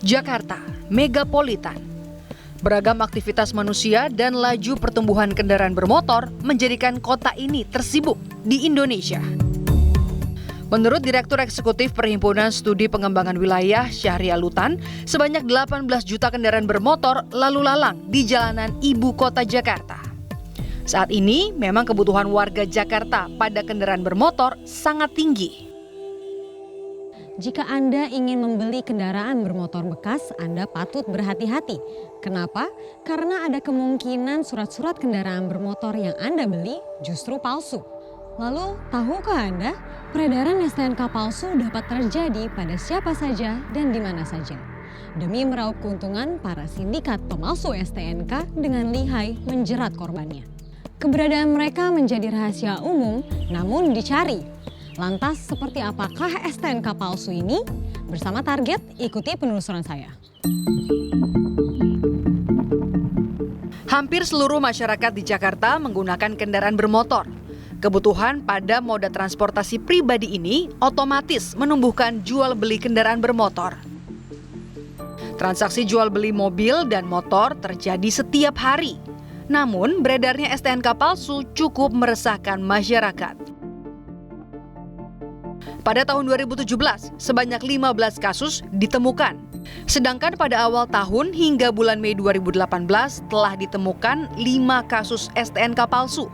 Jakarta, megapolitan. Beragam aktivitas manusia dan laju pertumbuhan kendaraan bermotor menjadikan kota ini tersibuk di Indonesia. Menurut Direktur Eksekutif Perhimpunan Studi Pengembangan Wilayah Syahrial Lutan, sebanyak 18 juta kendaraan bermotor lalu lalang di jalanan ibu kota Jakarta. Saat ini memang kebutuhan warga Jakarta pada kendaraan bermotor sangat tinggi. Jika Anda ingin membeli kendaraan bermotor bekas, Anda patut berhati-hati. Kenapa? Karena ada kemungkinan surat-surat kendaraan bermotor yang Anda beli justru palsu. Lalu, tahukah Anda, peredaran STNK palsu dapat terjadi pada siapa saja dan di mana saja. Demi meraup keuntungan, para sindikat pemalsu STNK dengan lihai menjerat korbannya. Keberadaan mereka menjadi rahasia umum, namun dicari. Lantas seperti apakah STNK palsu ini? Bersama Target, ikuti penelusuran saya. Hampir seluruh masyarakat di Jakarta menggunakan kendaraan bermotor. Kebutuhan pada moda transportasi pribadi ini otomatis menumbuhkan jual beli kendaraan bermotor. Transaksi jual beli mobil dan motor terjadi setiap hari. Namun beredarnya STNK palsu cukup meresahkan masyarakat. Pada tahun 2017, sebanyak 15 kasus ditemukan. Sedangkan pada awal tahun hingga bulan Mei 2018 telah ditemukan 5 kasus STNK palsu.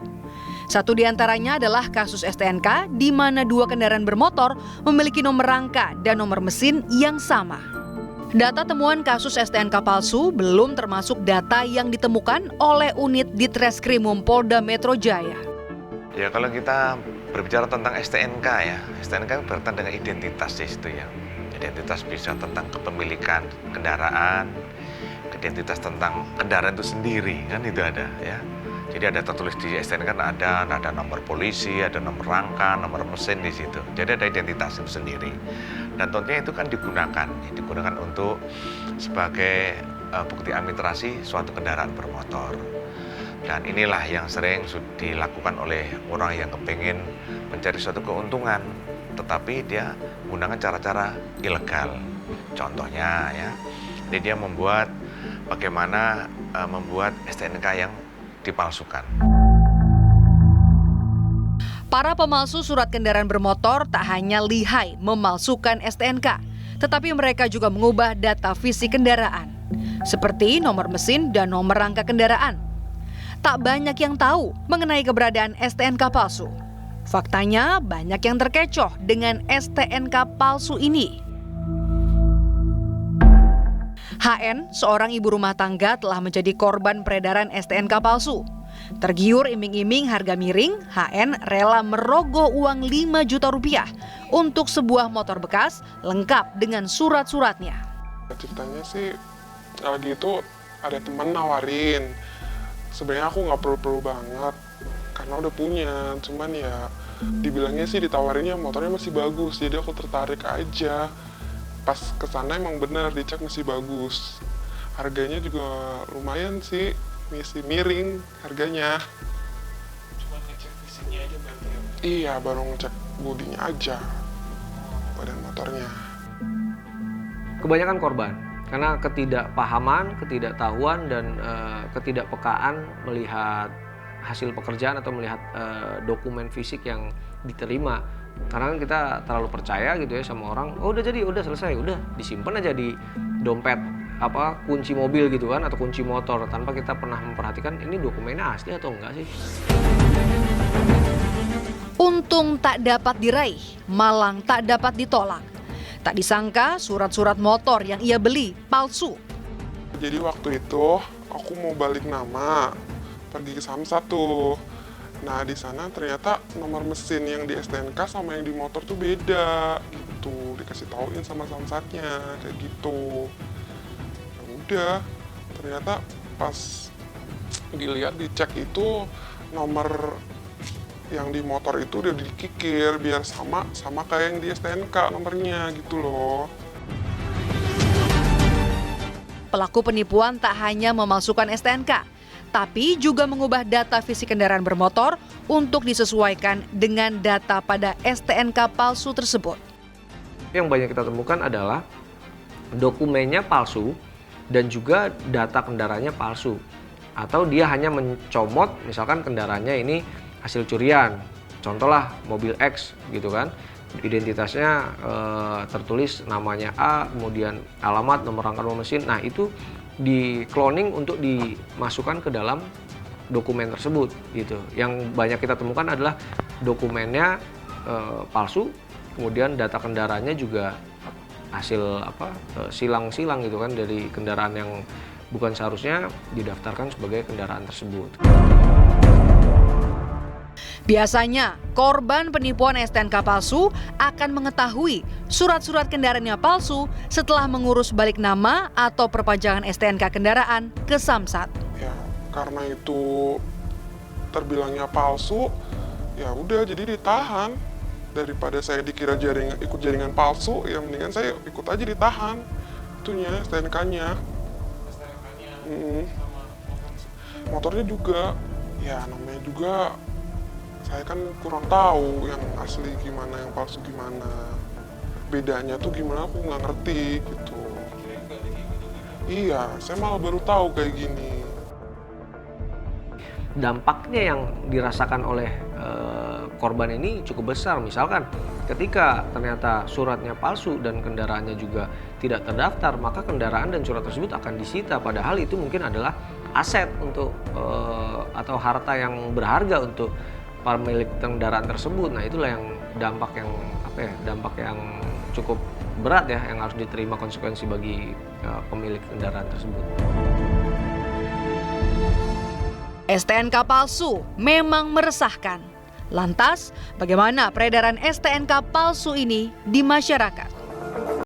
Satu di antaranya adalah kasus STNK di mana 2 kendaraan bermotor memiliki nomor rangka dan nomor mesin yang sama. Data temuan kasus STNK palsu belum termasuk data yang ditemukan oleh unit Ditreskrimum Polda Metro Jaya. Ya, kalau kita berbicara tentang STNK ya, STNK berkaitan dengan identitas di situ ya. Identitas bisa tentang kepemilikan kendaraan, identitas tentang kendaraan itu sendiri kan itu ada ya. Jadi ada tertulis di STNK ada nomor polisi, ada nomor rangka, nomor mesin di situ. Jadi ada identitas itu sendiri. Dan tentunya itu kan digunakan untuk sebagai bukti administrasi suatu kendaraan bermotor. Dan inilah yang sering dilakukan oleh orang yang kepingin mencari suatu keuntungan, tetapi dia menggunakan cara-cara ilegal. Contohnya ya, dia membuat bagaimana membuat STNK yang dipalsukan. Para pemalsu surat kendaraan bermotor tak hanya lihai memalsukan STNK, tetapi mereka juga mengubah data fisik kendaraan, seperti nomor mesin dan nomor rangka kendaraan. Tak banyak yang tahu mengenai keberadaan STNK palsu. Faktanya banyak yang terkecoh dengan STNK palsu ini. HN, seorang ibu rumah tangga telah menjadi korban peredaran STNK palsu. Tergiur iming-iming harga miring, HN rela merogoh uang 5 juta rupiah untuk sebuah motor bekas lengkap dengan surat-suratnya. Ceritanya sih lagi itu ada teman nawarin. Sebenarnya aku nggak perlu banget karena udah punya, cuman ya dibilangnya sih ditawarinnya motornya masih bagus, jadi aku tertarik aja. Pas kesana emang bener dicek masih bagus, harganya juga lumayan sih, masih miring harganya. Cuma ngecek mesinnya aja berarti ya? Iya, baru ngecek bodinya aja, badan motornya. Kebanyakan korban karena ketidakpahaman, ketidaktahuan, dan ketidakpekaan melihat hasil pekerjaan atau melihat dokumen fisik yang diterima. Karena kan kita terlalu percaya gitu ya sama orang, oh udah jadi, udah selesai, udah disimpan aja di dompet, kunci mobil gitu kan, atau kunci motor, tanpa kita pernah memperhatikan ini dokumennya asli atau enggak sih. Untung tak dapat diraih, malang tak dapat ditolak. Tak disangka surat-surat motor yang ia beli palsu. Jadi waktu itu aku mau balik nama, pergi ke Samsat tuh. Nah di sana ternyata nomor mesin yang di STNK sama yang di motor tuh beda gitu. Dikasih tauin sama Samsatnya kayak gitu. Ya udah, ternyata pas dilihat dicek itu nomor yang di motor itu udah dikikir biar sama kayak yang di STNK nomornya gitu loh. Pelaku penipuan tak hanya memalsukan STNK, tapi juga mengubah data fisik kendaraan bermotor untuk disesuaikan dengan data pada STNK palsu tersebut. Yang banyak kita temukan adalah dokumennya palsu dan juga data kendaraannya palsu, atau dia hanya mencomot misalkan kendaraannya ini hasil curian, contohlah mobil X gitu kan, identitasnya tertulis namanya A, kemudian alamat, nomor rangka mesin. Nah itu di cloning untuk dimasukkan ke dalam dokumen tersebut gitu. Yang banyak kita temukan adalah dokumennya palsu, kemudian data kendaraannya juga hasil silang-silang gitu kan dari kendaraan yang bukan seharusnya didaftarkan sebagai kendaraan tersebut. Biasanya, korban penipuan STNK palsu akan mengetahui surat-surat kendaraannya palsu setelah mengurus balik nama atau perpanjangan STNK kendaraan ke Samsat. Ya, karena itu terbilangnya palsu, ya udah jadi ditahan. Daripada saya dikira ikut jaringan palsu, ya mendingan saya ikut aja ditahan. Itunya, STNK-nya. STNK-nya Mm. sama Motornya juga, ya namanya juga saya kan kurang tahu yang asli gimana, yang palsu gimana. Bedanya tuh gimana aku nggak ngerti gitu. Iya, saya malah baru tahu kayak gini. Dampaknya yang dirasakan oleh korban ini cukup besar. Misalkan ketika ternyata suratnya palsu dan kendaraannya juga tidak terdaftar, maka kendaraan dan surat tersebut akan disita, padahal itu mungkin adalah aset untuk atau harta yang berharga untuk pemilik kendaraan tersebut. Nah itulah yang dampak yang cukup berat ya, yang harus diterima konsekuensi bagi pemilik kendaraan tersebut. STNK palsu memang meresahkan. Lantas, bagaimana peredaran STNK palsu ini di masyarakat?